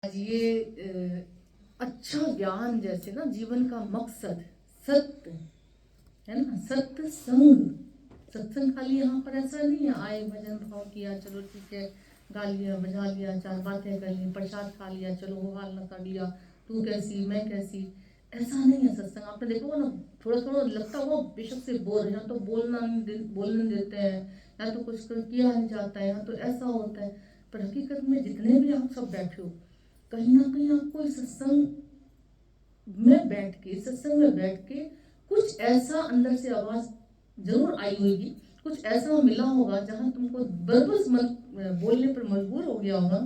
ये अच्छा ज्ञान जैसे ना जीवन का मकसद सत्य है ना, सत्य संग। सत्संग खाली यहाँ पर ऐसा नहीं है आए भजन भाव किया चलो ठीक है, गा लिया बजा लिया, चार बातें कर ली, प्रसाद खा लिया, चलो वो हाल ना कर लिया, तू कैसी मैं कैसी, ऐसा नहीं है सत्संग। आपने देखो ना, थोड़ा थोड़ा लगता हुआ बेशक से बोल रहे हैं, तो बोलने देते हैं, या तो कुछ किया नहीं जाता है, या तो ऐसा होता है। पर हकीकत में जितने भी आप सब बैठे हो, कहीं ना कहीं आपको इस सत्संग में बैठ के कुछ ऐसा अंदर से आवाज जरूर आई होगी, कुछ ऐसा मिला होगा जहां तुमको बरबस मन बोलने पर मजबूर हो गया होगा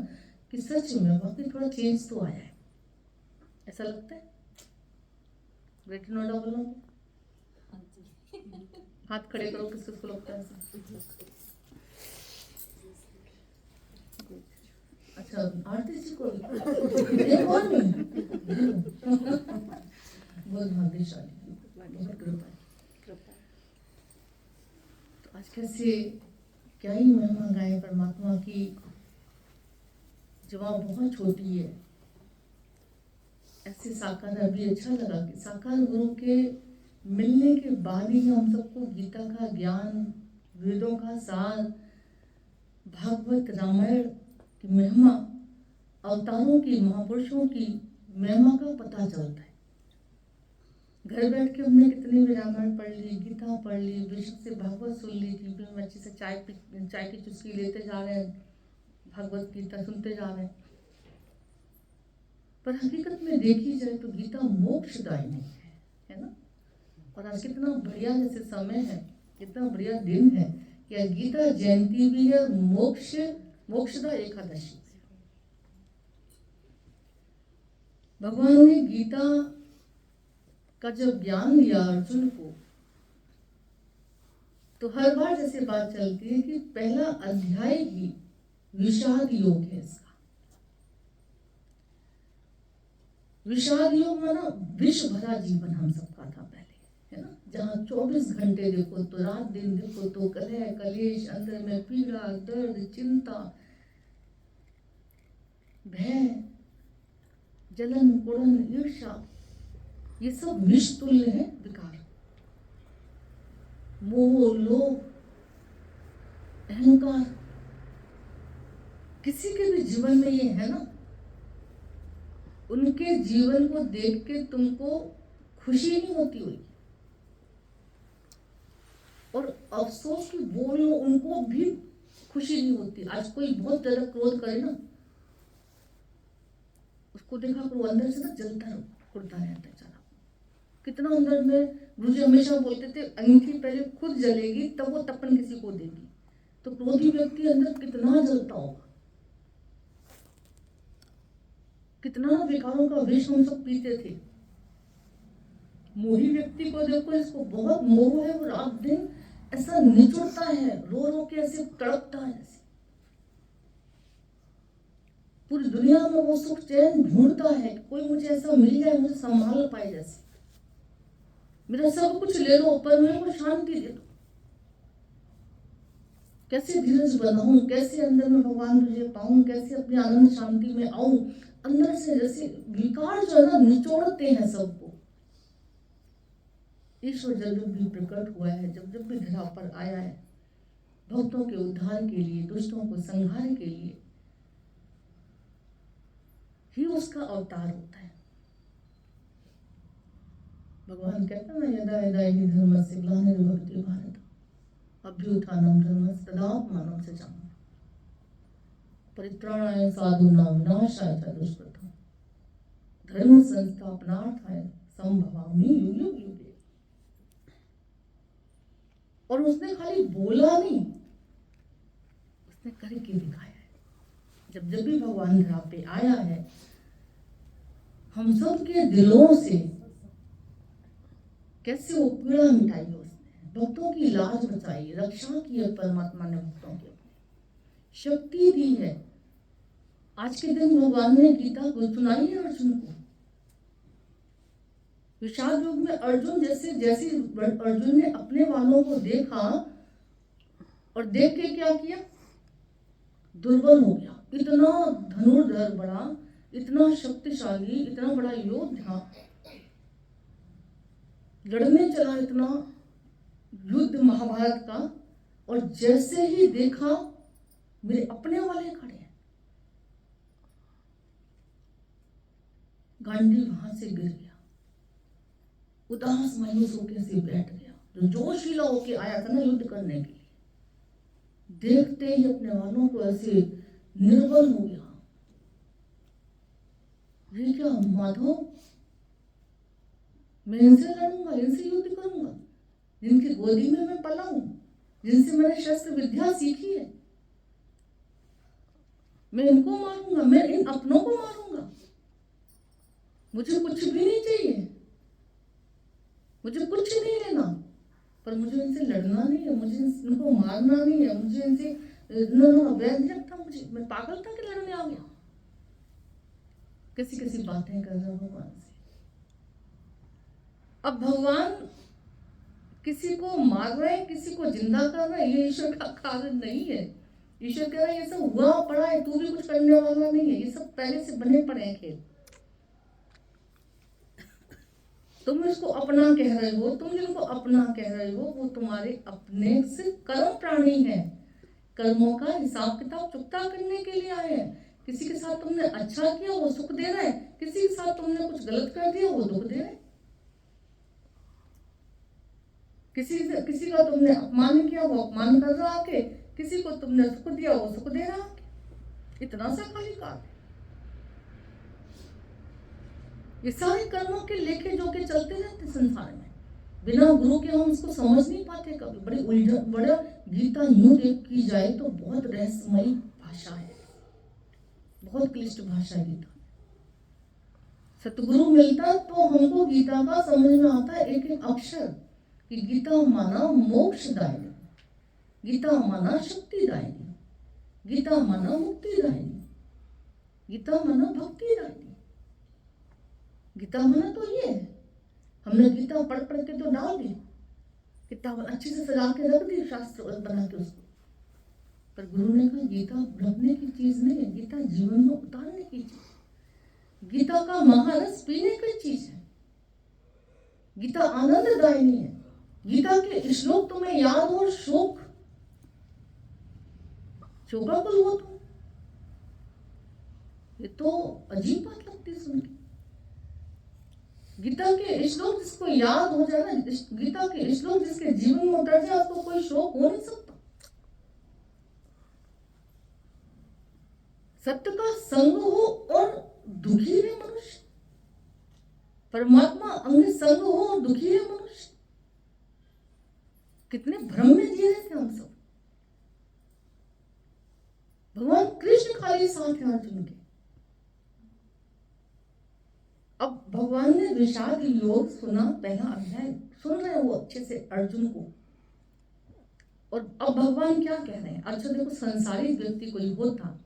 कि सच में वाकई थोड़ा चेंज तो आया है। ऐसा लगता है? ग्रेट नोएडा बोलो, हाथ खड़े करो, किस किसको लगता है? अच्छा, आरती जी को एक और नहीं बहुत भाग्यशाली, बहुत कृपा। तो आज कैसे क्या ही महिमा गाए परमात्मा की। जवाब बहुत छोटी है। ऐसे साकार अभी अच्छा लगा कि साकार गुरु के मिलने के बाद ही हम सबको गीता का ज्ञान, वेदों का सार, भागवत रामायण की महिमा, अवतारों की, महापुरुषों की महिमा का पता चलता है। घर बैठ के हमने कितनी भी रामायण पढ़ ली, गीता पढ़ ली, विश्व से भागवत सुन ली, टीवी में अच्छे से चाय की चुस्की लेते जा रहे हैं, भागवत गीता सुनते जा रहे हैं। पर हकीकत में देखी जाए तो गीता मोक्षदायी नहीं है ना। और आज कितना बढ़िया जैसे समय है, कितना बढ़िया दिन है कि गीता जयंती भी है, मोक्षदा एकादशी। भगवान ने गीता का जब ज्ञान दिया अर्जुन को, तो हर बार जैसे बात चलती है कि पहला अध्याय ही विषाद योग है। इसका विषाद योग माना विष भरा जीवन हम सबका था पहले, है ना, जहाँ 24 घंटे देखो तो रात दिन देखो तो कलह कलेश, अंदर में पीड़ा दर्द चिंता भय जलन कुड़न ईर्ष्या, ये सब विष तुल्य है विकार। मोह लोभ अहंकार, किसी के भी जीवन में ये है ना, उनके जीवन को देख के तुमको खुशी नहीं होती हुई, और अफसोस की बोल लो उनको भी खुशी नहीं होती। आज कोई बहुत ज्यादा क्रोध करे ना, उसको देखा करो अंदर से ना जलता कुड़ता रहता है। चला कितना अंदर में, गुरुजी हमेशा बोलते थे अंगीठी पहले खुद जलेगी तब वो तपन किसी को देगी। तो क्रोधी व्यक्ति अंदर कितना जलता होगा, कितना विकारों का विष हम सब पीते थे। मोही व्यक्ति को देखो, इसको बहुत मोह है, वो रात दिन ऐसा निचुड़ता है, रो रो के ऐसे तड़पता है, ऐसे पूरी दुनिया में वो सुख चैन ढूंढता है, कोई मुझे ऐसा मिल जाए, मुझे संभाल पाए, जैसे मेरा सब कुछ ले लो पर मेरे को शांति दे दो। कैसे धीरज बनाऊं, कैसे अंदर में भगवान तुझे पाऊं, कैसे अपनी आनंद शांति में आऊं। अंदर से जैसे विकार जो है ना निचोड़ते हैं सबको। ईश्वर जब जब भी प्रकट हुआ है, जब जब भी धरा पर आया है, भक्तों के उद्धार के लिए, दुष्टों को संहार के लिए ही उसका अवतार होता है। भगवान कहता है ना, यदा यदा हि धर्मस्य ग्लानिर्भवति भारत अभ्युत्थानं धर्मस्य तदात्मानं सृजाम्यहम् परित्राणाय साधूनां विनाशाय च दुष्कृताम् धर्म संस्थापनार्थाय संभवामि युगे युगे। और उसने खाली बोला नहीं, उसने करके दिखाया है। जब जब भी भगवान धरा पे आया है, हम सब के दिलों से कैसे वो पीड़ा मिटाई उसने, भक्तों की लाज बचाई, रक्षा की है परमात्मा ने, भक्तों की शक्ति दी है। आज के दिन भगवान ने गीता को सुनाई है अर्जुन को। विषाद युग में अर्जुन जैसे अर्जुन ने अपने वालों को देखा और देख के क्या किया, दुर्बल हो गया। इतना धनुर्धर बड़ा, इतना शक्तिशाली, इतना बड़ा योद्धा, लड़ने चला इतना युद्ध महाभारत का, और जैसे ही देखा मेरे अपने वाले खड़े हैं, गांधी वहां से गिर गया, उदास मायूस होकर से बैठ गया। जो जोशीला होके आया था ना युद्ध करने के लिए, देखते ही अपने वालों को ऐसे निर्बल हो गया। ये क्या माधव, मैं इनसे लड़ूंगा, इनसे युद्ध करूंगा, जिनकी गोदी में मैं पला हूं, जिनसे मैंने शस्त्र विद्या सीखी है, मैं इनको मारूंगा, मैं इन अपनों को मारूंगा। मुझे कुछ भी नहीं चाहिए, मुझे कुछ नहीं लेना, पर मुझे इनसे लड़ना नहीं है, मुझे इनको मारना नहीं है, मुझे इनसे वैध नहीं लगता, मुझे, मैं पागल था कि लड़ने आ गया। कैसी कैसी बातें कर रहा भगवान से। अब भगवान किसी को मार रहे हैं, किसी को जिंदा कर रहे हैं, ये ईश्वर का कारण नहीं है। ईश्वर कह रहा है ये सब हुआ पड़ा है, तू भी कुछ करने वाला नहीं है, ये सब पहले से बने पड़े हैं खेल। तुम इसको अपना कह रहे हो, तुम जिनको अपना कह रहे हो वो तुम्हारे अपने से कर्म प्राणी है, कर्मों का हिसाब किताब चुकता करने के लिए आए हैं। किसी के साथ तुमने अच्छा किया वो सुख दे रहा है, किसी के साथ तुमने कुछ गलत कर दिया वो दुख दे रहा है, किसी का तुमने अपमान किया वो अपमान कर रहा आके, किसी को तुमने सुख दिया वो सुख दे रहा आके। इतना सा खाली काम है। ये सारे कर्मों के लेखे जोखे चलते रहते संसार में, बिना गुरु के हम इसको समझ नहीं पाते कभी। बड़ी उलझन, बड़ा गीता यूं देख की जाए तो बहुत रहस्यमयी भाषा है, बहुत क्लिष्ट भाषा है गीता। सतगुरु मिलता तो हमको गीता का समझ में आता है एक एक अक्षर, कि गीता माना मोक्षदायिनी, गीता माना शक्तिदायिनी, गीता माना मुक्तिदायिनी, गीता माना भक्तिदायिनी। गीता माना तो ये है। हमने गीता पढ़ पढ़ के तो डाल दी, किताब अच्छे से सजा के रख दी, शास्त्र बना के उसको, पर गुरु ने कहा गीता रखने की चीज नहीं है, गीता जीवन में उतारने की चीज, गीता का महारस पीने की चीज है, गीता आनंददायिनी है। गीता के श्लोक तुम्हें याद हो, शोकाकुल हो तुम, ये तो अजीब बात लगती सुन के। गीता के श्लोक जिसको याद हो जाए ना, गीता के श्लोक जिसके जीवन में उतर जाए, उसको कोई शोक हो नहीं सकता। सत्य का संग हो और दुखी है मनुष्य, परमात्मा अंग संग हो और दुखी है मनुष्य। कितने भ्रम में जी रहे थे हम सब। भगवान कृष्ण खाली साथ हैं अर्जुन के। अब भगवान ने विषाद योग सुना, पहला अध्याय सुन रहे हैं वो अच्छे से अर्जुन को, और अब भगवान क्या कह रहे हैं। अच्छा देखो, संसारी व्यक्ति कोई होता,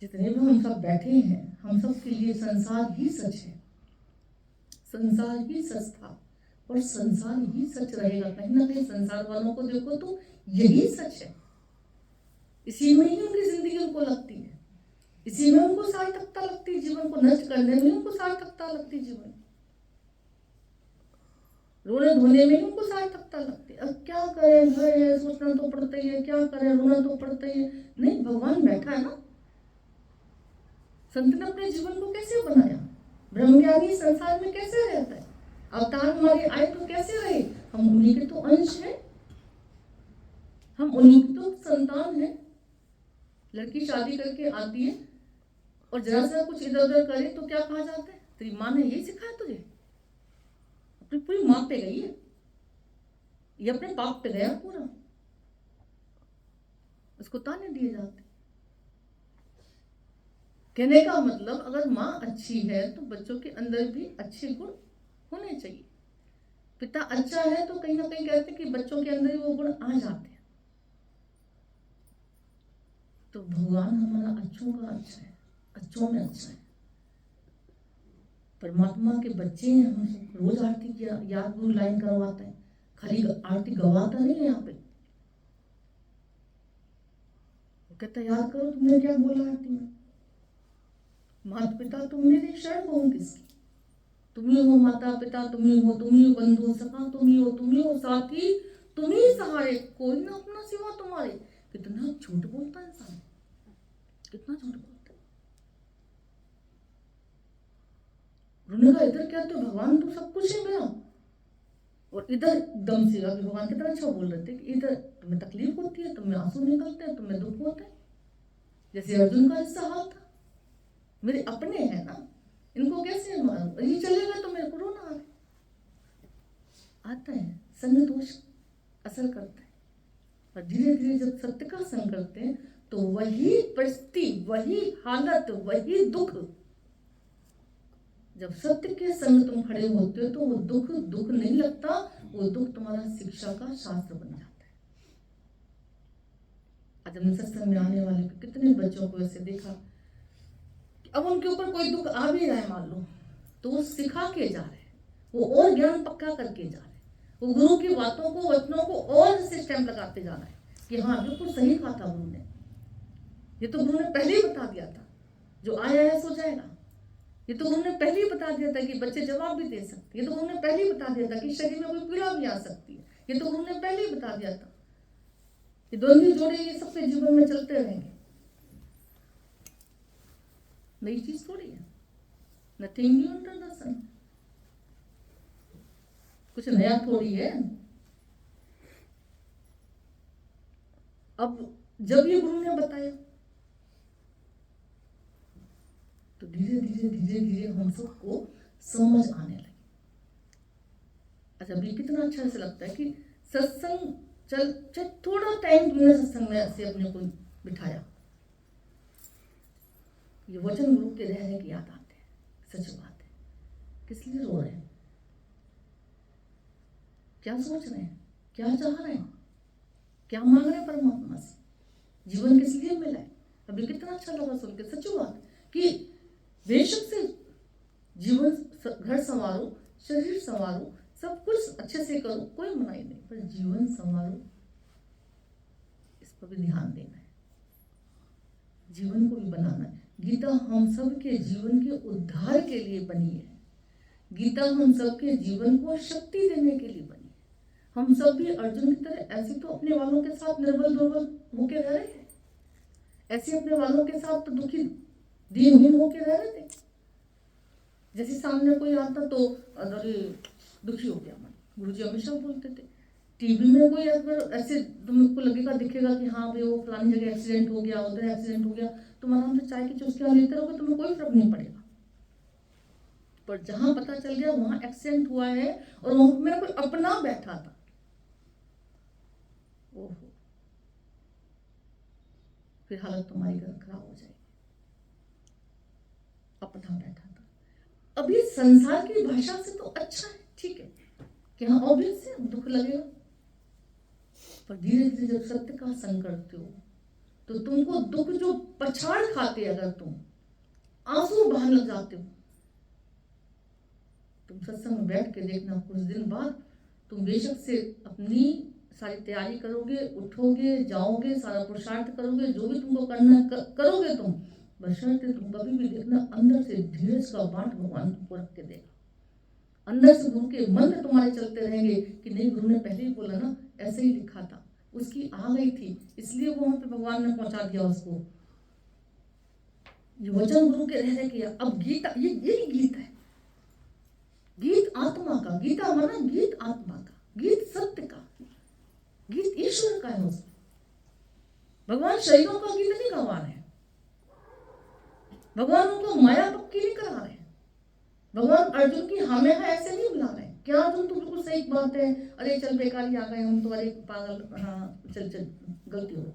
जितने भी हम सब बैठे हैं, हम सब के लिए संसार ही सच है, संसार ही सच था और संसार ही सच रहेगा। कहीं ना कहीं संसार वालों को देखो तो यही सच है, इसी में ही उनकी जिंदगी उनको लगती है, इसी में उनको सार्थकता लगती है, जीवन को नष्ट करने में उनको सार्थकता लगती है, जीवन रोने धोने में उनको सार्थकता लगती है। अब क्या करें, घर है, सोचना तो पड़ता ही है, क्या करें, रोना तो पड़ता ही है। नहीं, भगवान बैठा है ना। संत ने अपने जीवन को कैसे बनाया, ब्रह्मज्ञानी संसार में कैसे रहता है, अवतार हमारे आए तो कैसे रहे, हम उन्हीं के तो अंश हैं, हम उन्हीं की तो संतान है। लड़की शादी करके आती है और जरा सा कुछ इधर उधर करे तो क्या कहा जाता है, तेरी माँ ने यही सिखाया तुझे, अपनी पूरी माँ पे गई है, ये अपने बाप पे गया पूरा, उसको ताने दिए जाते। कहने का मतलब, अगर माँ अच्छी है तो बच्चों के अंदर भी अच्छे गुण होने चाहिए। पिता अच्छा है तो कहीं ना कहीं कहते हैं कि बच्चों के अंदर वो गुण आ जाते हैं। तो भगवान हमारा अच्छों का अच्छा है, अच्छों में अच्छा है। परमात्मा के बच्चे हैं, हम रोज आरती की याद गुरु लाइन करवाता है, खाली आरती गवाता नहीं है। यहाँ पे कहता याद करो तुमने क्या बोला आरती में, माता पिता तुम मेरे शरण हो किसकी, तुम ही हो माता पिता, तुम ही हो बंधु सखा, तुम ही हो साथी, तुम ही सहारे, कोई ना अपना सिवा तुम्हारे। कितना झूठ बोलता है इंसान, कितना झूठ बोलता है। उन्होंने कहा इधर क्या तो भगवान तो सब कुछ है मेरा, और इधर एकदम से अभी भगवान कितना अच्छा बोल रहे थे कि इधर तुम्हें तकलीफ होती है, तुम्हें आंसू निकलते हैं, तुम्हें दुख होता है। जैसे अर्जुन का हिस्सा हाल था, मेरे अपने हैं ना, इनको कैसे मारूं, ये चलेगा तो मेरे को रोना आता है। संग दोष असर करता है, और धीरे धीरे जब सत्य का संग करते हैं तो वही परिस्थिति, वही हालत, वही दुख, जब सत्य के संग तुम खड़े होते हो तो वो दुख दुख नहीं लगता, वो दुख तुम्हारा शिक्षा का शास्त्र बन जाता है। आज हमने सत्संग में आने वाले कितने बच्चों को ऐसे देखा, अब उनके ऊपर कोई दुख आ भी रहा है मान लो, तो वो सिखा के जा रहे हैं, वो और ज्ञान पक्का करके जा रहे हैं, वो गुरु की बातों को, वचनों को और से स्टैंप लगाते जा रहा है कि हाँ बिल्कुल सही कहा था गुरु ने, ये तो गुरु ने पहले ही बता दिया था, जो आया है सो जाएगा। ये तो गुरु ने पहले ही बता दिया था कि बच्चे जवाब भी दे सकते, ये तो गुरु ने पहले ही बता दिया था कि शरीर में कोई पीड़ा भी आ सकती है, ये तो गुरु ने पहले ही बता दिया था। ये दोनों जोड़े ये सबके जीवन में चलते रहेंगे, नई चीज थोड़ी है, नथिंग न्यू अंडर द सन, कुछ नया थोड़ी है। अब जब ये गुरु ने बताया तो धीरे धीरे धीरे धीरे हम सबको समझ आने लगी। अच्छा अभी कितना अच्छा ऐसा लगता है कि सत्संग चल थोड़ा टाइम तुमने सत्संग में ऐसे अपने को बिठाया, ये वचन गुरु के रहने की याद आते हैं। सच बात है, किस लिए रो रहे हैं, क्या सोच रहे हैं, क्या चाह रहे हैं, क्या मांग रहे हैं परमात्मा से, जीवन किस लिए मिला है। अभी कितना अच्छा लगा सुन के, सच बात कि बेशक से जीवन घर संवारो, शरीर संवारो, सब कुछ अच्छे से करो, कोई मनाही नहीं, पर जीवन संवारो, इस पर भी ध्यान देना है, जीवन को भी बनाना है। गीता हम सब के जीवन के उद्धार के लिए बनी है, गीता हम सब के जीवन को शक्ति देने के लिए बनी है। हम सब भी अर्जुन की तरह ऐसे तो अपने वालों के साथ निर्बल दुर्बल होके रह रहे थे, ऐसे अपने वालों के साथ तो दुखी दीनहीन होके रह रहे थे। जैसे सामने कोई आता तो अरे दुखी हो गया मन, गुरुजी हमेशा बोलते थे। टीवी में कोई अगर ऐसे तुमको लगेगा, दिखेगा कि हाँ भाई वो फलानी जगह एक्सीडेंट हो गया, उधर एक्सीडेंट हो गया, तुम आराम से चाय की चुस्कियां लेते रहोगे, तुम्हें कोई फर्क नहीं पड़ेगा। पर जहां पता चल गया वहां एक्सीडेंट हुआ है और वहां मेरा कोई अपना बैठा था, ओहो, फिर हालत तुम्हारी खराब हो जाएगी। अपना बैठा था, अभी संसार की भाषा से तो अच्छा है, ठीक है कि हाँ ऑब्वियस है दुख लगेगा, पर धीरे धीरे जब सत्य का संग करते हो तो तुमको दुख जो पछाड़ खाते, अगर तुम आंसू बहाने लग जाते हो, तुम सत्संग में बैठ के देखना, कुछ दिन बाद तुम बेशक से अपनी सारी तैयारी करोगे, उठोगे, जाओगे, सारा पुरुषार्थ करोगे, जो भी तुमको करना करोगे तुम, बशर्ते तुम कभी भी देखना अंदर से धीरज का बांट भगवान तुमको रख के देगा, अंदर से गुरु के मंत्र तुम्हारे चलते रहेंगे कि नहीं गुरु ने पहले ही बोला ना, ऐसे ही लिखा था, उसकी आ गई थी इसलिए वहां पे भगवान ने पहुंचा दिया उसको। ये वचन गुरु के रह किया। अब गीता यही गीत है, गीत आत्मा का, गीता माना गीत आत्मा का, गीत सत्य का, गीत ईश्वर का है उसमें। भगवान शरीरों का गीत नहीं गवा रहे हैं, भगवान उनको माया पक्की नहीं करा रहे हैं, भगवान अर्जुन की हमें है ऐसे नहीं बुला रहे हैं। क्या अर्जुन तो बिल्कुल सही बात है, अरे चल बेकारी आ गए हम तो, अरे पागल, हाँ चल चल गलती हो।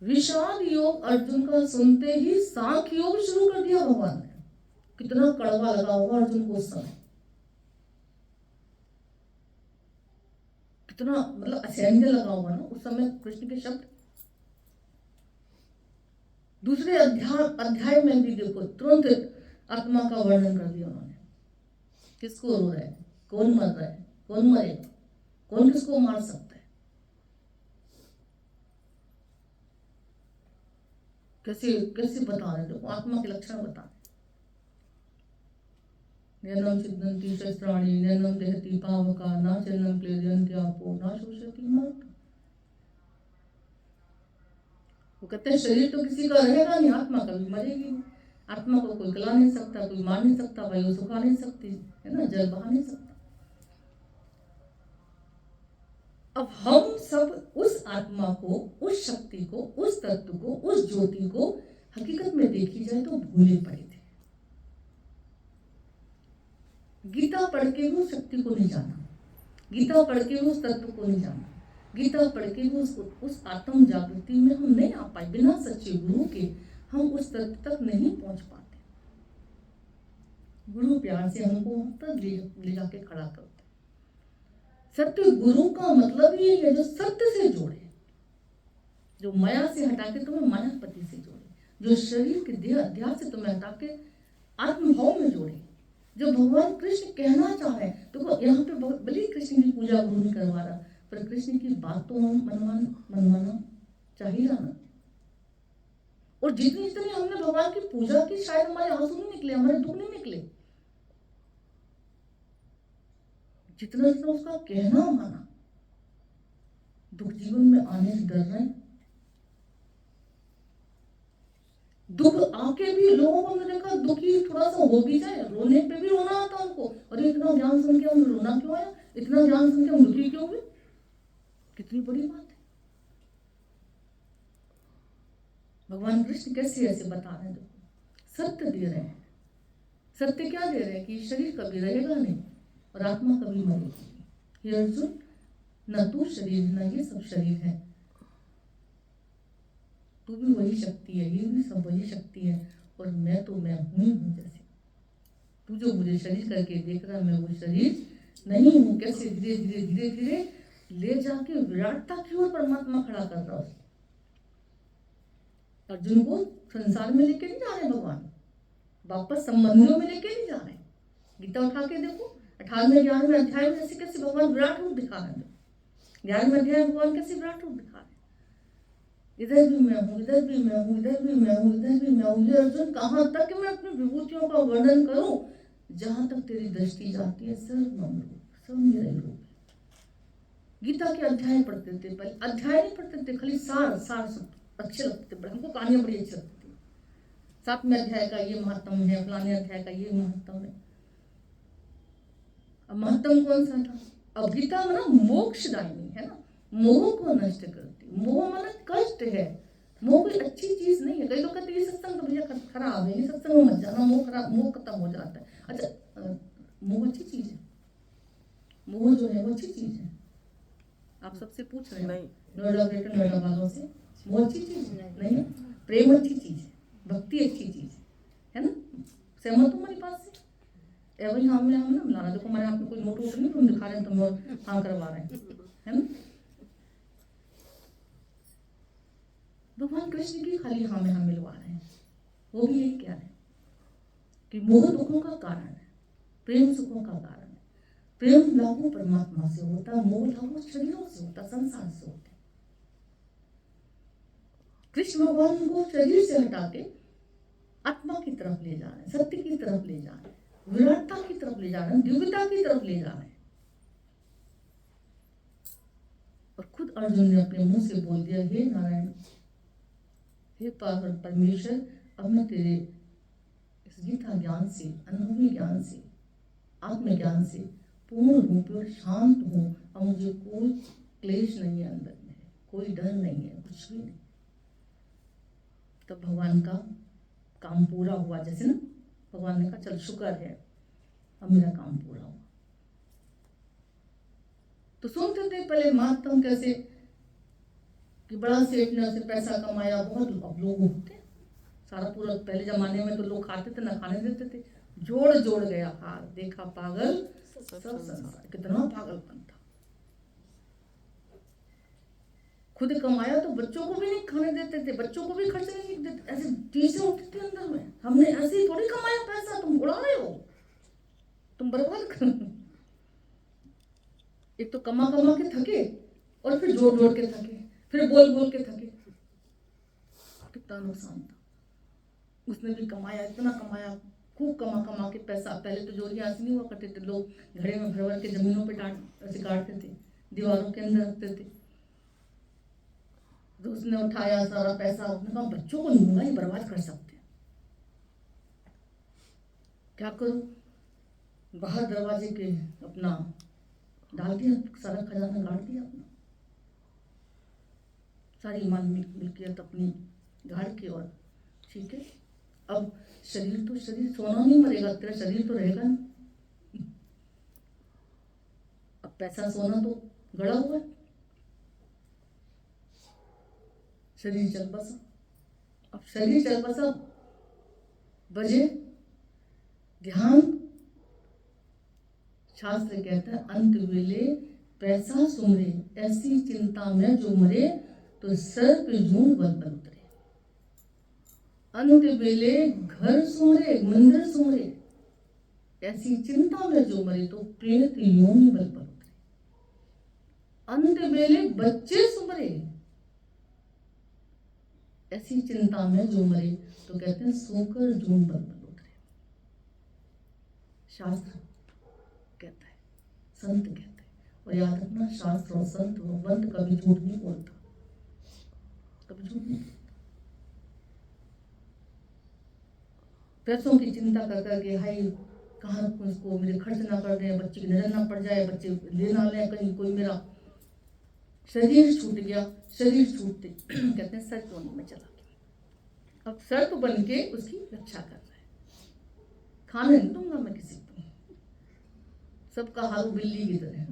विषाद योग अर्जुन का सुनते ही सांख्य योग शुरू कर दिया भगवान ने। कितना कड़वा लगा होगा अर्जुन को उस समय, कितना मतलब असहनीय लगा होगा ना उस समय कृष्ण के शब्द। दूसरे अध्याय में भी देखो तुरंत आत्मा का वर्णन कर दिया उन्होंने, किसको रो रहा है, कौन मर रहा है, कौन मरेगा, कौन किसको मार सकता है, कैसे कैसे बता रहे, देखो आत्मा के लक्षण बता रहे। नैनम चिदंती शस्त्राणि नैनम देहति पावका ना चन्नम क्लेदयन्ति आपो ना शोषयति मौत। वो कहते हैं शरीर तो किसी का रहेगा नहीं, आत्मा कभी मरेगी नहीं। आत्मा को कोई गला नहीं सकता, कोई मार नहीं सकता, वायु सुखा नहीं सकती, है ना, जल बहा नहीं सकता। अब हम सब उस आत्मा को, उस शक्ति को, उस तत्व को, उस ज्योति को हकीकत में देखी जाए तो भूले पड़े थे। गीता पढ़ के भी उस शक्ति को नहीं जाना, गीता पढ़ के भी उस तत्व को नहीं जाना, गीता पढ़ के भी उस आत्म जागृति में हम नहीं आ पाए। बिना सच्चे गुरु के हम उस तत्व तक नहीं पहुंच पाते। गुरु प्यार से हमको तक ले जाके खड़ा करते। सत्य गुरु का मतलब ये है जो सत्य से जोड़े, जो माया से हटा के तुम्हें मायापति से जोड़े, जो शरीर के देह अध्यास से तुम्हें हटा के आत्मभाव में जोड़े, जो भगवान कृष्ण कहना चाह रहे हैं। देखो यहाँ पे भले कृष्ण की पूजा गुरु नहीं करवा रहा, पर कृष्ण की बात तो मनवाना चाहिए ना। और जितनी जितनी हमने भगवान की पूजा की, शायद हमारे आंसू नहीं निकले, हमारे दुख नहीं निकले, जितना जितना उसका कहना माना। दुख जीवन में आने से डर रहे, दुख आके भी लोगों को हमने देखा दुखी थोड़ा सा हो भी जाए, रोने पे भी रोना आता उनको। और इतना ज्ञान सुन के हम रोना क्यों आया, इतना ज्ञान सुन के हम दुखी क्यों हुए, कितनी बड़ी बात है। भगवान कृष्ण कैसे ऐसे बता रहे हैं, देखो सत्य दे रहे हैं। सत्य क्या दे रहे हैं कि शरीर कभी रहेगा नहीं और आत्मा कभी मरेगी। हे अर्जुन, न तू शरीर न ये सब शरीर है, तू भी वही शक्ति है, ये भी सब वही शक्ति है, और मैं तो मैं हूँ। जैसे तू जो मुझे शरीर करके देख रहा है, मैं वो शरीर नहीं हूँ। कैसे धीरे धीरे धीरे धीरे ले जाके विराटता की ओर परमात्मा खड़ा कर रहा है। अर्जुन को संसार में लेके नहीं जा रहे भगवान, वापस संबंधियों में लेके नहीं जा रहे। गीता उठा के देखो 18वें 11वें अध्याय में कैसे कैसे भगवान विराट रूप दिखा रहे हैं। 11वें अध्याय में भगवान कैसे विराट रूप दिखा रहे हैं, इधर भी मैं हूँ, इधर भी मैं हूँ, इधर भी मैं हूँ, इधर भी मैं हूँ। अर्जुन, कहाँ तक मैं अपनी विभूतियों का वर्णन करूं, जहां तक तेरी दृष्टि जाती है सब मम रूप, सब मेरा ही रूप। गीता के अध्याय पढ़ते थे, पहले अध्याय नहीं पढ़ते थे, खाली सार सार सब अच्छे लगते थे, हमको कहानियां बड़ी अच्छी लगती थी। 7वें अध्याय का ये महत्व है, फलाने अध्याय का ये महत्व है। अब महत्व कौन सा था? अब गीता में ना मोक्षदायिनी है ना, मोह को नष्ट करती। मोह माना कष्ट है, मोह कोई अच्छी चीज नहीं है। कई लोग कहते हैं ये सत्संग तो भैया खराब है, ये सत्संग में मत जाना, मोह खराब, मोह खत्म हो जाता है। अच्छा, मोह अच्छी चीज है, मोह जो है वो अच्छी चीज है। आप सबसे पूछ रहे हैं नोएडा ग्रेटर नोएडा वालों से, मोह अच्छी चीज नहीं है। प्रेम अच्छी चीज है, भक्ति अच्छी चीज है ना। सहमत हो हमारी बात से? वही हम ना मिलाना। देखो हमारे आप में कोई नोट वोट नहीं तुम दिखा रहे हैं, तुम और हाँ करवा रहे हैं, है ना। भगवान कृष्ण की खाली हाँ में हम मिलवा रहे हैं। वो भी यही कह रहे हैं कि मोह दुखों का कारण है, प्रेम सुखों का कारण है। प्रेम लागू परमात्मा से होता है, मोह लागू शरीरों से होता, संसार से होता है। कृष्ण भगवान को शरीर से हटा के आत्मा की तरफ ले जा रहे हैं, सत्य की तरफ ले जा रहे हैं, विराटता की तरफ ले जा रहे हैं, दिव्यता की तरफ ले जा रहे हैं। और खुद अर्जुन ने अपने मुंह से बोल दिया, हे नारायण, हे परमेश्वर, अब मैं तेरे इस गीता ज्ञान से, अनुभवी ज्ञान से, आत्मज्ञान से पूर्ण रूप और शांत हूँ। अब मुझे कोई क्लेश नहीं है अंदर में, कोई डर नहीं है, कुछ भी नहीं। तब भगवान का काम पूरा हुआ। जैसे ना भगवान ने कहा चल शुक्र है, अब मेरा काम पूरा हुआ। तो सुनते थे पहले महात्म कैसे कि बड़ा सेठ ने उसे पैसा कमाया, बहुत लोग होते सारा पूरा। पहले जमाने में तो लोग खाते थे ना खाने देते थे। जोड़ जोड़ गया हार, देखा पागल सब संसार। कितना पागलपन था। खुद कमाया तो बच्चों को भी नहीं खाने देते थे, बच्चों को भी खर्च नहीं देते, ऐसे चीजें उठती थी अंदर में। हमने ऐसे ही थोड़ी कमाया पैसा, तुम उड़ा रहे हो, तुम बर्बाद कर। एक तो कमा कमा के थके, और फिर जोड़ जोड़ के थके, फिर बोल बोल के थके, कितना नुकसान था। उसने भी कमाया, इतना कमाया, खूब कमा कमा के पैसा। पहले तो जोरियां ऐसे नहीं हुआ करते थे, लोग घड़े में भर भर के जमीनों पे ऐसे गाड़ते थे, दीवारों के अंदर रखते थे। तो उसने उठाया सारा पैसा, उसने कहा बच्चों को नूंगा ही बर्बाद कर सकते हैं, क्या करूं, बाहर दरवाजे के अपना डाल दिया, सारा खजाना गाड़ दिया अपना, सारी माल मिल्कियत अपनी गाड़ के। और ठीक है, अब शरीर तो शरीर, सोना नहीं मरेगा, तेरा शरीर तो रहेगा नहीं। अब पैसा सोना तो गड़ा हुआ है, शरीर चल बसा। अब शरीर चल बसा, बजे ध्यान। शास्त्र कहता है अंत वेले पैसा सुमरे, ऐसी चिंता में जो मरे, तो सर्प जून बल बल उतरे। अंत वेले घर सुमरे, मंदिर सुमरे, ऐसी चिंता में जो मरे, तो प्रेत योनि बल बल उतरे। अंत वेले बच्चे सुमरे, ऐसी चिंता में जो मरे, तो कहते हैं सोकर जून बल बल उतरे। शास्त्र कहता है, संत कहते हैं। और याद रखना, शास्त्र और संत भगवंत कभी झूठ नहीं बोलता, कभी झूठ नहीं बोलता। पैसों की चिंता कर करके, हाय कहाँ रखूं इसको, मेरे खर्च ना कर दें, बच्चे की नजर ना पड़ जाए, बच्चे ले ना लें कहीं, कोई मेरा शरीर छूट गया। शरीर छूटते कहते हैं सर्प योनि में चला गया। अब सर्प बन के उसकी रक्षा कर रहा है। खाने नहीं दूंगा मैं किसी को, सबका हारू बिल्ली की तरह।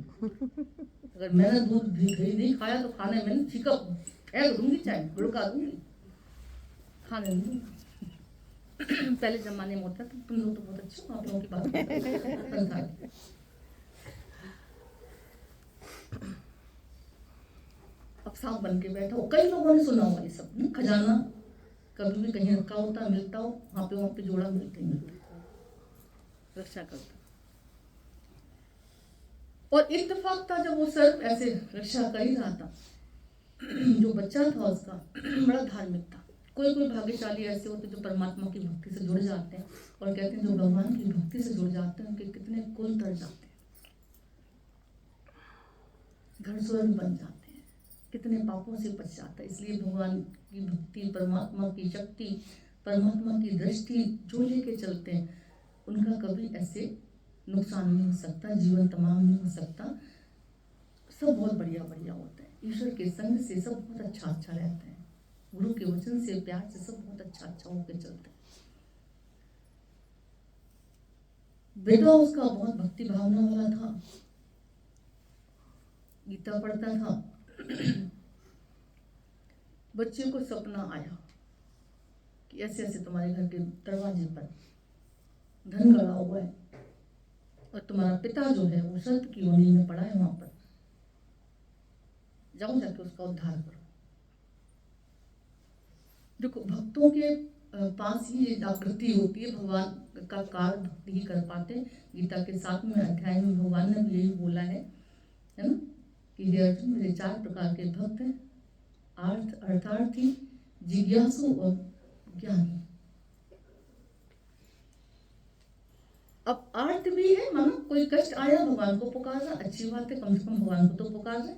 अगर मैंने दूध घी नहीं खाया तो खाने में फीका फेंक दूंगी, चाहे गुड़का दूंगी, खाने नहीं दूंगा। पहले जमाने में होता था, तुम लोग तो बहुत अच्छे हो, आप लोगों की बात। अब सांप बन के बैठा हो, कई लोगों ने सुना हुआ ये सब। खजाना कभी भी कहीं रखा होता, मिलता हो, वहां पे जोड़ा मिलते ही मिलता, रक्षा करता। और इत्तेफाक था जब वो सर्प ऐसे रक्षा कर ही रहा था, जो बच्चा था उसका बड़ा धार्मिक था। कोई कोई भाग्यशाली ऐसे होते जो परमात्मा की भक्ति से जुड़ जाते हैं, और कहते हैं जो भगवान की भक्ति से जुड़ जाते हैं उनके कितने कुल तर जाते हैं, घर स्वर्ग बन जाते हैं, कितने पापों से बच जाता है। इसलिए भगवान की भक्ति, परमात्मा की शक्ति, परमात्मा की दृष्टि जो लेके चलते हैं, उनका कभी ऐसे नुकसान नहीं हो सकता, जीवन तमाम नहीं हो सकता, सब बहुत बढ़िया बढ़िया होता है। ईश्वर के संग से सब बहुत अच्छा अच्छा रहता है, गुरु के वचन से, प्यार से सब बहुत अच्छा अच्छा होकर चलता है। बेटा उसका बहुत भक्ति भावना वाला था, गीता पढ़ता था। बच्चे को सपना आया कि ऐसे ऐसे तुम्हारे घर के दरवाजे पर धन गड़ा हुआ है, और तुम्हारा पिता जो है वो सर्प की योनि में पड़ा है, वहां पर जाओ, जाके उसका उद्धार करो। देखो, भक्तों के पास ही जागृति होती है, भगवान का कार्य भक्ति ही कर पाते। गीता के 7वें अध्याय में भगवान ने भी यही बोला है ना, कि हे अर्जुन, मेरे 4 प्रकार के भक्त हैं, अर्थार्थी, जिज्ञासु और ज्ञानी। अब अर्थ भी है, मानो कोई कष्ट आया भगवान को पुकार रहा, अच्छी बात है, कम से कम भगवान को तो पुकार रहे।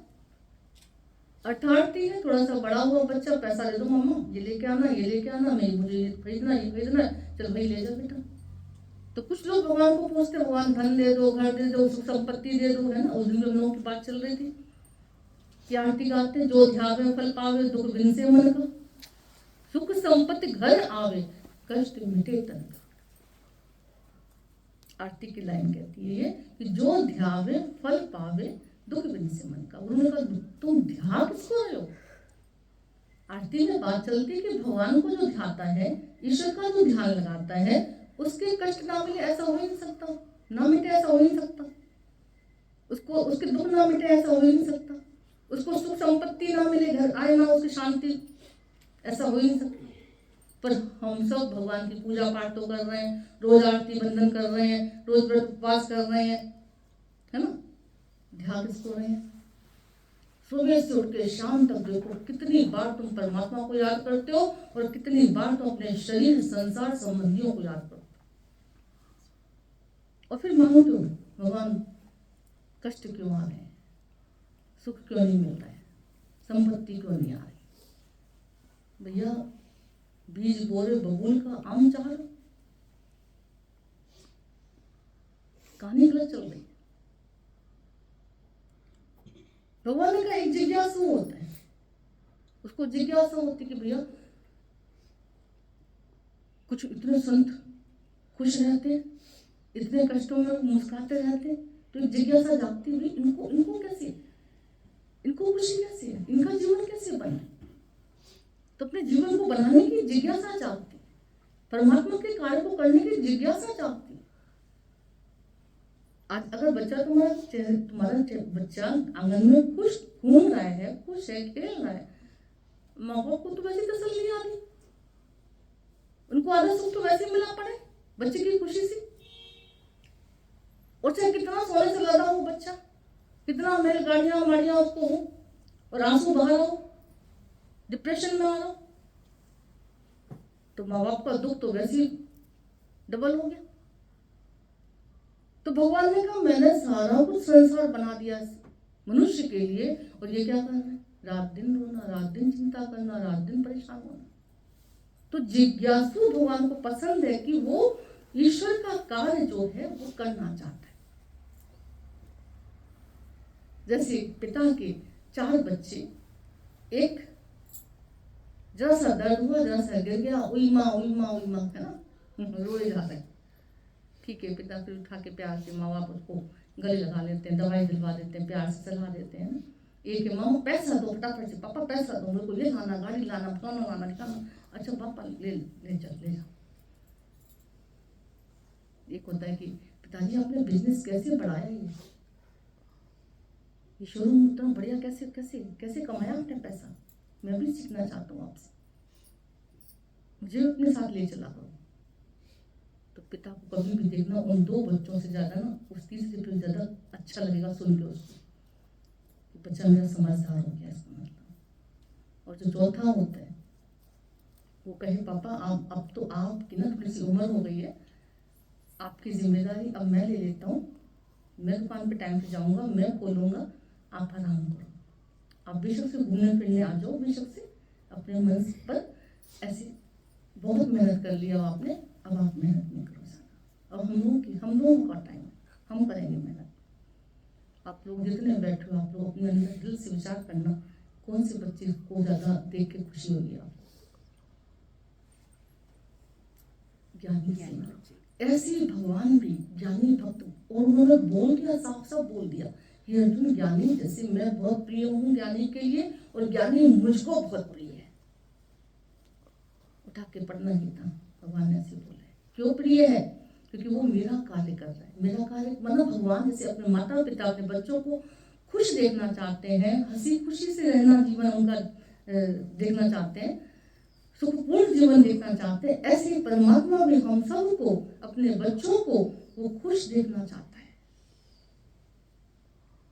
अर्थार्थी है, थोड़ा सा बड़ा हुआ बच्चा, पैसा दे दो मम्मा, ये लेके आना, ये लेके आना, मुझे ये खरीदना, ये खरीदना, चल भाई ले जा बेटा। तो कुछ लोग भगवान को पूछते, भगवान धन दे दो, घर दे दो, सुख संपत्ति दे दो, है ना। उस दिन लोगों की बात चल रही थी कि आरती गाते, जो ध्यावे फल पावे, दुख बिन से मन का, सुख संपत्ति घर आवे, कष्ट मिटे तन का। आरती की लाइन कहती है कि जो ध्यावे फल पावे, दुख बिन से मन का। उन्होंने कहा तुम ध्यान किसको रहे हो? आरती में बात चलती है कि भगवान को जो ध्याता है, ईश्वर का जो ध्यान लगाता है, उसके कष्ट ना मिले ऐसा हो ही नहीं सकता, ना मिटे ऐसा हो ही नहीं सकता, उसको उसके दुख ना मिटे ऐसा हो ही नहीं सकता, उसको सुख संपत्ति ना मिले, घर आए ना उसकी शांति, ऐसा हो ही नहीं सकता। पर हम सब भगवान की पूजा पाठ तो कर रहे हैं, रोज आरती बंदन कर रहे हैं, रोज व्रत उपवास कर रहे हैं, है ना। ध्यान किसको रहे हैं? सुबह से उठ के शाम तक देखो कितनी बार तुम परमात्मा को याद करते हो और कितनी बार तुम अपने शरीर संसार संबंधियों को याद करते हो। और फिर मांगो क्यों भगवान, कष्ट क्यों आ रहे हैं, सुख क्यों नहीं मिल रहा है, संपत्ति क्यों नहीं आ रही। भैया बीज बोरे बबूल का आम चाह लो, कहानी गलत चल रही है। भगवान ने कहा एक जिज्ञासु होता है, उसको जिज्ञासा होती कि भैया कुछ इतने संत खुश रहते, इतने कष्टों में मुस्कुराते रहते, तो एक जिज्ञासा जागती हुई इनको कैसे, इनको खुशी कैसे है, इनका जीवन कैसे बने। तो अपने जीवन को बनाने की जिज्ञासा जागती, परमात्मा के कार्य को करने की जिज्ञासा जागती। आज अगर बच्चा तुम्हारा बच्चा आंगन में खुश घूम रहा है, खुश है, खेल रहा है, माँ बाप को तो वैसे तसल्ली आ रही, उनको आधा सुख तो वैसे मिला पड़े बच्चे की खुशी से। और चाहे कितना सोने से लदा हो बच्चा, कितना महल गाड़ियां माड़ियां उसको हो, और आंसू बहा रहा हो, डिप्रेशन में आ रहा हो, तो माँ बाप का दुख तो वैसे ही डबल हो गया। तो भगवान ने कहा मैंने सारा कुछ संसार बना दिया मनुष्य के लिए, और ये क्या कर रहे हैं, रात दिन रोना, रात दिन चिंता करना, रात दिन परेशान होना। तो जिज्ञासु भगवान को पसंद है कि वो ईश्वर का कार्य जो है वो करना चाहता है। जैसे पिता के 4 बच्चे, एक जरा सा दर्द हुआ, जरा सा गिर गया, उई माँ है ना, रोए जा रहे हैं। ठीक है, पिता फिर उठा के प्यार से माँ बाप उसको गले लगा लेते हैं, दवाई दिलवा देते हैं, प्यार से सलाह देते हैं ना। एक मामा पैसा दो फटाफट से, पापा पैसा दो, मेरे को ये लाना, गाड़ी लाना, फलाना लाना, दिखाना। अच्छा पापा ले जा। एक होता है कि पिताजी आपने बिजनेस कैसे बढ़ाया, ये शोरूम इतना बढ़िया कैसे कमाया आपने पैसा, मैं भी सीखना चाहता हूँ आपसे, मुझे अपने साथ ले चला करो। तो पिता को कभी भी देखना उन 2 बच्चों से ज्यादा ना उस तीसरे पे ज्यादा अच्छा लगेगा सुन के उसको कि बच्चा मेरा समझदार हो गया, इसका मतलब। और जो चौथा होता है वो कहे पापा आप अब तो आपकी ना थोड़ी सी उम्र हो गई है, आपकी जिम्मेदारी अब मैं ले लेता हूँ, मैं दुकान पे टाइम से जाऊँगा, मैं खोलूँगा, आप आराम करो, आप बेशक से घूमने फिरने आ जाओ, बेशक से अपने मन पर ऐसे बहुत मेहनत कर लिया आपने, अब आप मेहनत नहीं करो ज़्यादा, अब हम लोगों का टाइम, हम करेंगे मेहनत। आप लोग जितने बैठे हो, आप लोग अपने अंदर दिल से विचार करना, कौन से बच्चे को ज़्यादा देख के खुशी होगी आपको। ज्ञानी से ऐसे भगवान भी ज्ञानी भक्त, और उन्होंने बोल दिया, साफ बोल दिया, हे अर्जुन ज्ञानी जैसे मैं बहुत प्रिय हूँ ज्ञानी के लिए, और ज्ञानी मुझको बहुत प्रिय है। उठा के पढ़ना ही था, भगवान ने ऐसे बोला है। क्यों प्रिय है? क्योंकि वो मेरा कार्य कर रहा है। मेरा कार्य मतलब भगवान जैसे अपने माता पिता अपने बच्चों को खुश देखना चाहते हैं, हंसी खुशी से रहना जीवन उनका देखना चाहते हैं, सुखपूर्ण जीवन देखना चाहते हैं, ऐसे परमात्मा भी हम सबको, अपने बच्चों को वो खुश देखना चाहता है।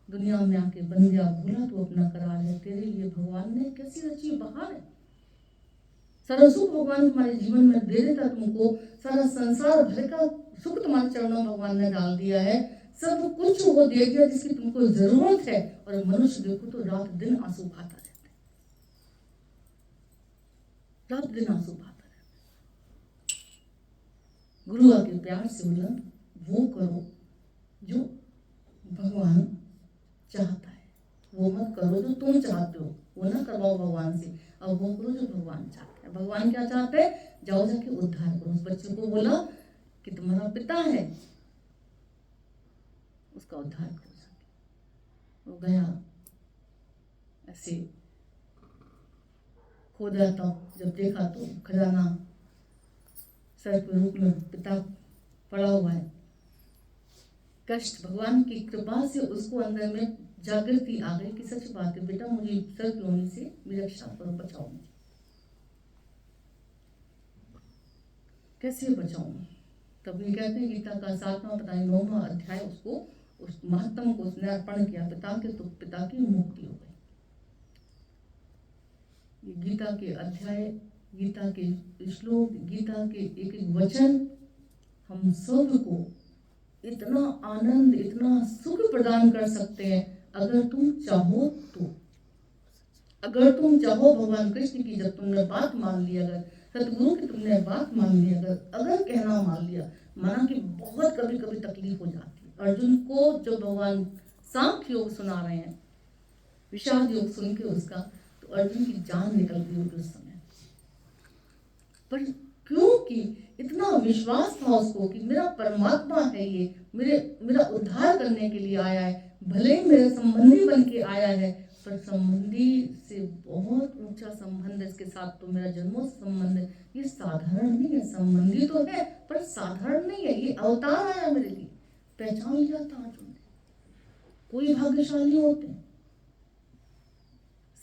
दुनिया में आके बंदिया भूला तो अपना करार है, तेरे लिए भगवान ने कैसी रची बहार है। सारा सुख भगवान तुम्हारे जीवन में दे देता तुमको, सारा संसार भर का सुख तुम्हारे चरणों में भगवान ने डाल दिया है, सब कुछ वो दे दिया जिसकी तुमको जरूरत है। और मनुष्य देखो तो रात दिन आंसू बहाता रहता है, रात दिन आंसू बहाता रहता है। गुरु आके प्यार से बोला वो करो जो भगवान चाहता है, वो मत करो जो तुम चाहते हो, वो ना करवाओ भगवान से, अब वो करो जो भगवान चाहते हैं। भगवान क्या चाहते हैं? जाओ जाके उद्धार करो। उस बच्चे को बोला कि तुम्हारा पिता है, उसका उद्धार करो जाके। वो गया, ऐसे खोदा था, जब देखा तो खजाना सर के रूप में पिता पड़ा हुआ है। कष्ट भगवान की कृपा से उसको अंदर में जागृति आ गई कि सच बात है बेटा, मुझे सर के होने से मेरी रक्षा करो, बचाओ मुझे। कैसे बचाऊं? तभी कहते हैं गीता का 7वां पता नहीं 9वां अध्याय उसको, उस महात्मा को उसने अर्पण किया पिता के, तो पिता की मुक्ति हो गई। ये गीता के अध्याय, गीता के श्लोक, गीता के एक एक वचन हम सबको इतना आनंद, इतना सुख प्रदान कर सकते हैं अगर तुम चाहो तो। अगर तुम चाहो भगवान कृष्ण की जब तुमने बात मान ली, अगर सतगुरु की तुमने बात मान ली, अगर कहना मान लिया, माना कि बहुत कभी कभी तकलीफ हो जाती है। अर्जुन को जब भगवान सांख्य योग सुना रहे हैं, विषाद योग सुन के उसका, तो अर्जुन की जान निकल गई होगी उस समय। पर क्योंकि इतना विश्वास था उसको कि मेरा परमात्मा है ये, मेरा उद्धार करने के लिए आया है, भले ही मेरे संबंधी बन के आया है, पर संबंधी से बहुत ऊंचा संबंध है इसके साथ, तो मेरा जन्मों संबंध है, ये साधारण नहीं है। संबंधी तो है पर साधारण नहीं है, ये अवतार आया मेरे लिए। पहचान लिया था अर्जुन ने। कोई भाग्यशाली होते हैं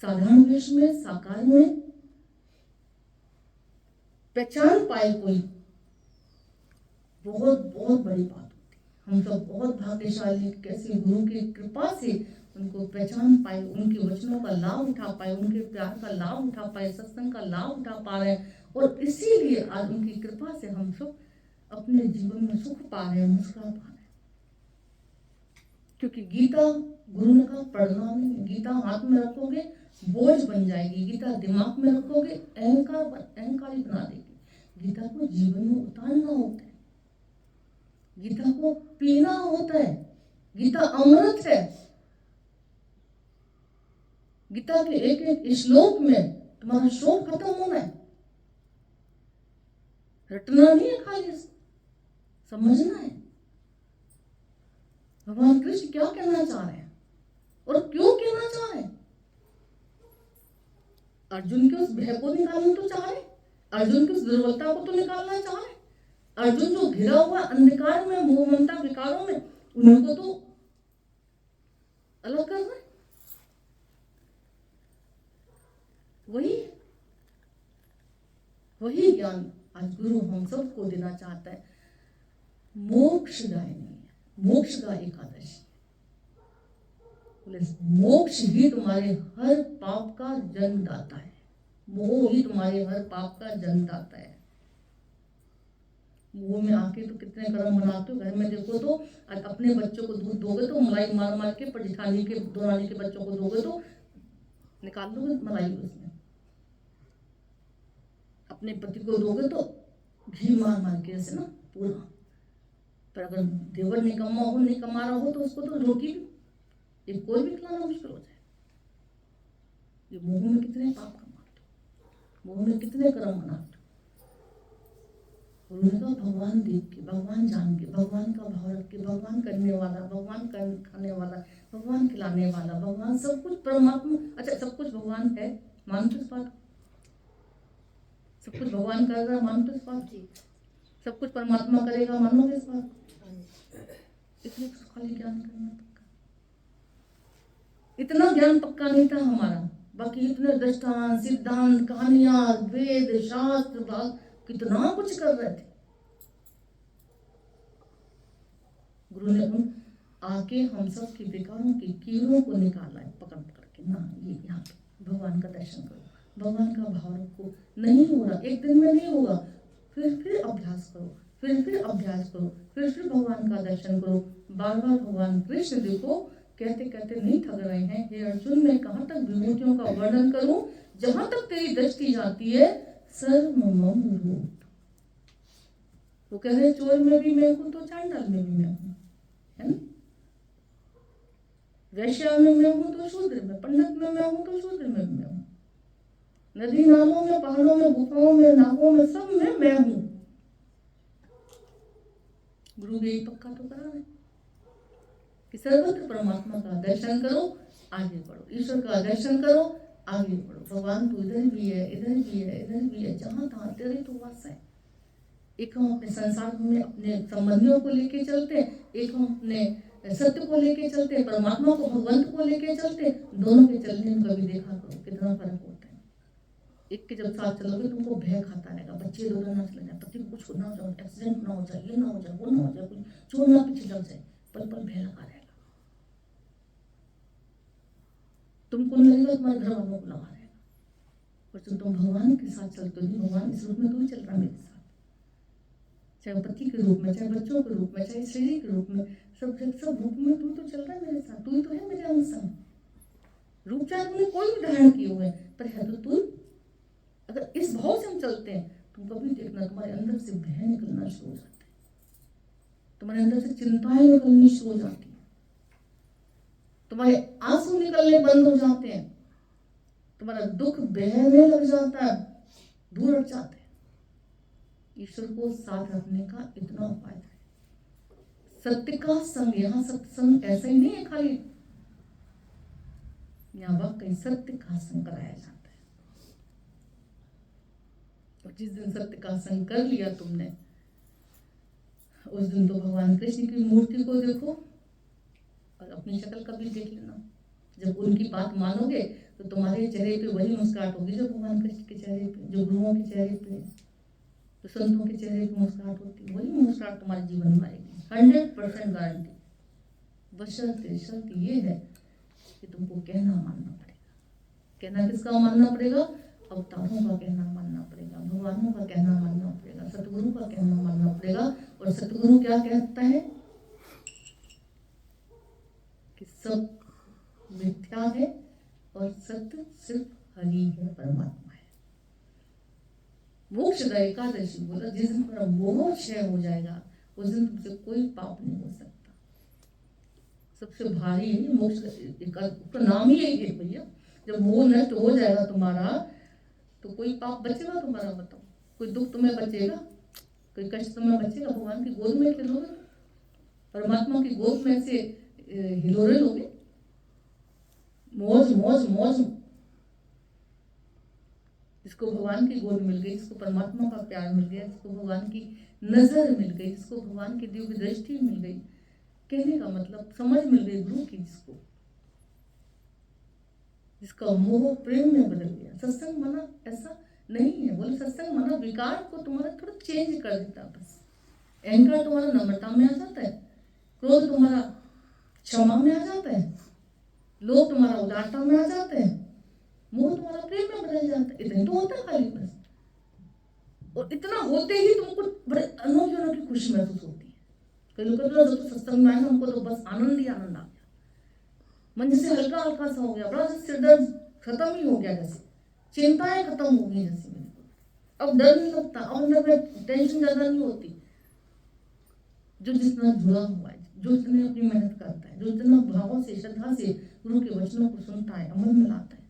साधारण वेश में, साकार में पहचान पाए कोई, बहुत बहुत बड़ी बात होती है। हम सब बहुत भाग्यशाली, कैसे गुरु की कृपा से उनको पहचान पाए, उनके वचनों का लाभ उठा पाए, उनके प्यार का लाभ उठा पाए, सत्संग का लाभ उठा पा रहे हैं। और इसीलिए आज उनकी कृपा से हम सब अपने जीवन में सुख पा रहे हैं, मुस्कुरा पा रहे हैं। क्योंकि गीता गुरु ने कहा पढ़ना नहीं, गीता हाथ में रखोगे बोझ बन जाएगी, गीता दिमाग में रखोगे अहंकारी बना देगी। गीता को जीवन में उतारना होता है, गीता को पीना होता है। गीता अमृत है। गीता के एक एक श्लोक में तुम्हारा शोक खत्म होना है। रटना नहीं है, खाली समझना है भगवान कृष्ण क्या कहना चाह रहे हैं और क्यों कहना चाह रहे हैं। अर्जुन के उस भय को निकालना तो चाह रहे, अर्जुन की उस दुर्बलता को तो निकालना चाह रहे। अर्जुन जो घिरा हुआ अंधकार में, मोह ममता विकारों में, उनको तो अलग कर रहे। वही ज्ञान आज गुरु हम सबको देना चाहता है। मोक्षदायी नहीं है, मोक्षदा एकादशी। मोक्ष ही तुम्हारे हर पाप का जन्मदाता है, मोह ही तुम्हारे हर पाप का जन्मदाता है। मोह में आके तो कितने कर्म बनाते हो। घर में देखो तो अपने बच्चों को दूध दोगे तो मलाई मार मार के, पर जेठानी के दोरानी के बच्चों को दोगे तो निकाल दोगे मलाई उसमें। अपने पति को दोगे तो घी मार मार के ऐसे ना पूरा। पर अगर देवर निकम्मा हो, नहीं कमा रहा हो, तो उसको तो रोटी भी, एक कोई भी खिलाना मुश्किल हो जाए। ये मोह में कितने पाप कमाते, मोह में कितने कर्म बनाते। उनका भगवान देख के, भगवान जान के, भगवान का भाव रख के, भगवान करने वाला, भगवान खाने वाला, भगवान खिलाने वाला, भगवान सब कुछ परमात्मा। अच्छा, सब कुछ भगवान है, मानते इस बात? सब कुछ भगवान कर रहा है, मानते इस बात? सब कुछ परमात्मा करेगा, मानोगे इस बात? इसलिए खाली ज्ञान करना पक्का। इतना ज्ञान पक्का नहीं था हमारा, बाकी इतने दृष्टांत, सिद्धांत, कहानियां, वेद, शास्त्र, भाग, कितना कुछ कर रहे थे। गुरु ने उन आके हम सब की विकारों की कीड़ों को निकाला है, पकड़ पकड़ के ना, ये यहाँ पे भगवान का दर्शन करो, भगवान का भाव रखो। नहीं हो रहा, एक दिन में नहीं होगा, फिर अभ्यास करो, फिर अभ्यास करो, फिर भगवान का दर्शन करो। बार बार भगवान कृष्ण देखो कहते कहते नहीं थक रहे हैं, हे अर्जुन मैं कहाँ तक विभूतियों का वर्णन करूं, जहां तक तेरी दृष्टि जाती है सर्वमम रूप। वो कह रहे चोर में भी मैं हूं तो चांडाल में भी मैं हूं, है ना। वैश्या में मैं हूं तो शूद्र में, पंडित में मैं हूं तो शूद्र में भी मैं हूं, नदी नालों में, पहाड़ों में, गुफाओं में, नागों में, सब में मैं हूं। गुरु भी यही पक्का तो करा है कि सर्वत्र परमात्मा का दर्शन करो, आगे बढ़ो, ईश्वर का दर्शन करो, आगे बढ़ो। भगवान तो इधर भी है, इधर भी है, इधर भी है, जहां तहां तेरे तो वास है। एक हम अपने संसार में अपने संबंधियों को लेके चलते, एक हम अपने सत्य को लेके चलते, परमात्मा को, भगवंत को लेके चलते। दोनों के चलने में कभी देखा करो कितना फर्क होता है। एक के जब साथ चलोगे तुमको भय खाता रहेगा, बच्चे दो ना चले जाए, पति को कुछ ना हो जाए, एक्सीडेंट ना हो जाए, ये ना हो जाए, वो ना हो जाए, कुछ चोर ना पीछे लग जाए, पल पल भय लगा रहेगा। तुमको नहीं लगेगा, तुम्हारे घर वालों को लगा रहेगा। और जब तुम भगवान के साथ चलते हो, भगवान इस रूप में तू ही चल रहा है मेरे साथ, चाहे पति के रूप में, चाहे बच्चों के रूप में, चाहे शरीर के रूप में, सब रूप में तू तो चल रहा है मेरे साथ, तू ही तो है मेरे अनुसार। रूप चाहे तुमने कोई भी धारण किए हुए पर है तो तू। अगर इस भाव से हम चलते हैं, तुम कभी देखना तुम्हारे अंदर से भय निकलना शुरू हो जाता है, तुम्हारे अंदर से चिंताएं निकलनी शुरू हो जाती है, तुम्हारे आंसू निकलने बंद हो जाते हैं, तुम्हारा दुख बहने लग जाता है, दूर हट जाते हैं। ईश्वर को साथ रखने का इतना उपाय है। सत्य का संग, यहाँ सत्संग ऐसा ही नहीं है खाली, यहाँ वाकई सत्य का संग कराया जाता है। और जिस दिन सत्य का संग कर लिया तुमने, उस दिन तो भगवान कृष्ण की मूर्ति को देखो और अपनी शक्ल का भी देख लेना। जब उनकी बात मानोगे तो तुम्हारे चेहरे पे वही मुस्कुराहट होगी जो भगवान कृष्ण के चेहरे पे, जो गुरुओं के चेहरे पे, जो संतों के चेहरे पे मुस्कुराहट होती है, वही मुस्कुराहट तुम्हारे जीवन में आएगी, 100% गारंटी। बशर्ते शर्त ये है कि तुमको कहना मानना पड़ेगा। कहना किसका मानना पड़ेगा? अवतारों का कहना मानना पड़ेगा, भगवानों का कहना मानना पड़ेगा, सतगुरु का कहना मानना पड़ेगा। और सतगुरु क्या कहता है कि सब मिथ्या है और सत्य सिर्फ हरि है, परमात्मा है। मोक्षदा एकादशी बोला, जिस दिन पर मोह क्षय हो जाएगा उस दिन तुमसे कोई पाप नहीं हो सकता। सबसे भारी है मोक्ष का नाम ही यही है भैया। जब मोह नष्ट हो जाएगा तुम्हारा तो कोई पाप बचेगा तुम्हारा? बताओ, कोई दुख तुम्हें बचेगा? कोई कष्ट तुम्हें बचेगा? भगवान की गोद में खेलोगे, परमात्मा की गोद में से हिलोरे लोगे, मौज मौज मौज। जिसको भगवान की गोद मिल गई, जिसको परमात्मा का प्यार मिल गया, जिसको भगवान की नजर मिल गई, जिसको भगवान की दिव्य दृष्टि मिल गई, कहने का मतलब समझ मिल गई गुरु की, जिसका मोह प्रेम में बदल गया। सत्संग माना ऐसा नहीं है, बोले सत्संग माना विकार को तुम्हारा थोड़ा चेंज कर देता। बस अहंकार तुम्हारा नम्रता में आ जाता है, क्रोध तुम्हारा क्षमा में आ जाता है, लोभ तुम्हारा उदारता में आ जाता है, मोह तुम्हारा प्रेम में बदल जाता है। इतना तो होता है खाली बस। और इतना होते ही तुमको बड़े अनोखी अनोखी खुशी महसूस होती है। कई लोग कहते हैं तो सत्संग में आए हमको तो बस आनंद ही आनंद आ गया, मन जैसे हल्का हल्का सा हो गया, बड़ा सिर दर्द खत्म ही हो गया, जैसे चिंताएं खत्म हो गई जैसे। मेरे को अब डर नहीं लगता, अब अंदर में टेंशन ज्यादा नहीं होती। जो जितना जुड़ा हुआ है, जो जितने अपनी मेहनत करता है, जो जितना भावों से श्रद्धा से गुरु के वचनों को सुनता है, अमल में लाता है,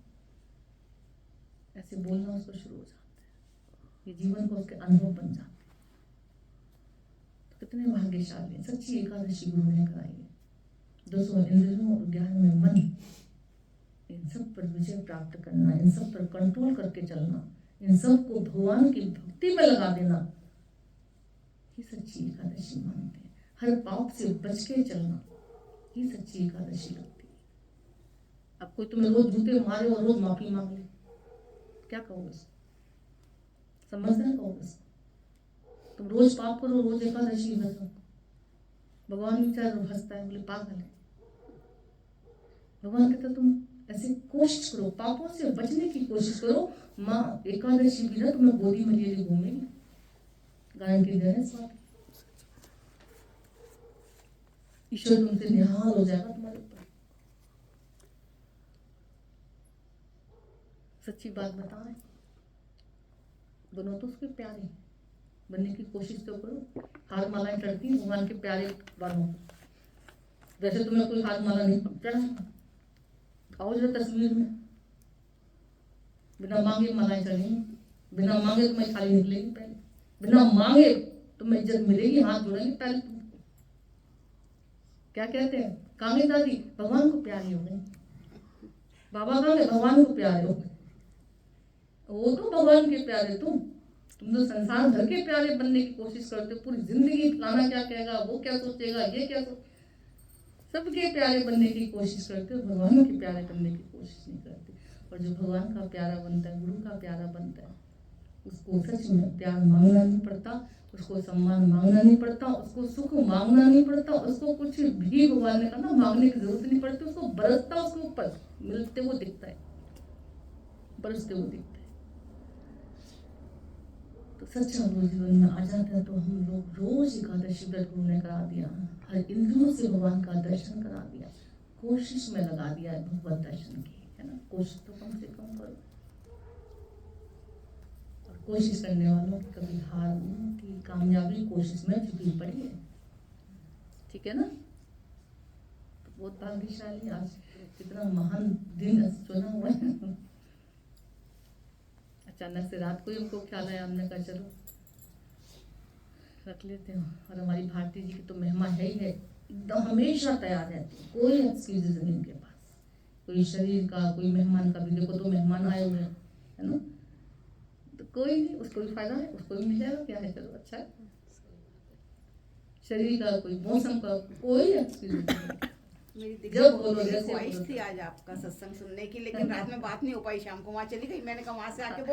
ऐसे बोलना उसको शुरू हो जाता है, ये जीवन को उसके अनुभव बन जाता है। तो कितने भाग्यशाली हैं। सच्ची एकादशी गुरु ने कराई है। 200 इंद्रियों और ज्ञान में मन, इन सब पर विजय प्राप्त करना, इन सब पर कंट्रोल करके चलना, इन सब को भगवान की भक्ति में लगा देना, ये सच्ची एकादशी मानते हैं। हर पाप से बच के चलना, ये सच्ची एकादशी लगती है। अब कोई तुम्हें रोज जूते मारे और रोज माफी मांग ले, क्या कहोगे? समझदार कहोगे? तुम रोज पाप करो, रोज एकादशी व्रत, भगवान विचार हंसता है, बोले पागल है। भगवान कहता तुम ऐसे कोशिश करो, पापों से बचने की कोशिश करो, माँ एकादशी भी ना तुम्हें गोदी में लिए घूमेगी, गारंटी दे रहे हैं। ईश्वर तुमसे निहाल हो जाएगा तुम्हारे ऊपर। सच्ची बात बता रहे, बनो तो उसके प्यारे, बनने की कोशिश तो करो। हाथ मालाएं चढ़ती हैं भगवान के प्यारे बनो। वैसे तुम्हें कोई हाथ माला नहीं चढ़ा, आओ जरा तस्वीर में, बिना मांगे मालाएं चढ़ेंगी, बिना मांगे तुम्हें खाली निकलेगी, पहले बिना मांगे तुम्हें इज्जत मिलेगी, हाथ जोड़ेंगे पहले तुमको। क्या कहते हैं कांगे दादी, भगवान को प्यारी हो गई, बाबा कांगे भगवान को प्यारे हो गए। वो तो भगवान के प्यारे, तुम तो संसार भर के प्यारे बनने की कोशिश करते हो। पूरी जिंदगी फलाना क्या कहेगा, वो क्या सोचेगा, ये क्या सबके प्यारे बनने की कोशिश करते हो, भगवान के प्यारे बनने की कोशिश नहीं करते। और जो भगवान का प्यारा बनता है, गुरु का प्यारा बनता है, उसको सच में प्यार मांगना नहीं पड़ता, उसको सम्मान मांगना नहीं पड़ता, उसको सुख मांगना नहीं पड़ता, उसको कुछ भी भगवान ने कहा ना मांगने की जरूरत नहीं पड़ती। उसको बरसता उसके ऊपर मिलते हुए दिखता है, बरसते हुए दिखता है। सच्चा गुरु जीवन में आ जाता है तो हम लोग रोज एकादशी व्रत गुरु ने करा दिया, हर इंद्रियों से भगवान का दर्शन करा दिया, कोशिश में लगा दिया है भगवत दर्शन की, है ना। कोशिश तो कम से कम करो, और कोशिश करने वालों की कभी हार नहीं, की कामयाबी कोशिश में छुपी पड़ी है, ठीक है ना। तो बहुत भाग्यशाली, आज कितना महान दिन चुना हुआ है। अचानक से रात को ही हमको ख्याल आया, हमने कहा चलो रख लेते हो। और हमारी भारती जी की तो महिमा है ही है, एकदम हमेशा तैयार रहती है, कोई एक्सक्यूज नहीं इनके पास, कोई शरीर का कोई मेहमान का भी, देखो तो मेहमान आए हुए हैं, है ना, तो कोई नहीं, उसको भी फायदा है, उसको भी मिल जाएगा, क्या है, चलो अच्छा है। शरीर का कोई मौसम का कोई एक्सक्यूज नहीं। मेरी जब बोलो जैसे ख्वाहिश थी आज आपका सत्संग सुनने की, लेकिन रात में बात नहीं हो पाई, शाम को वहाँ चली गई, मैंने कहा वहाँ से आके बोल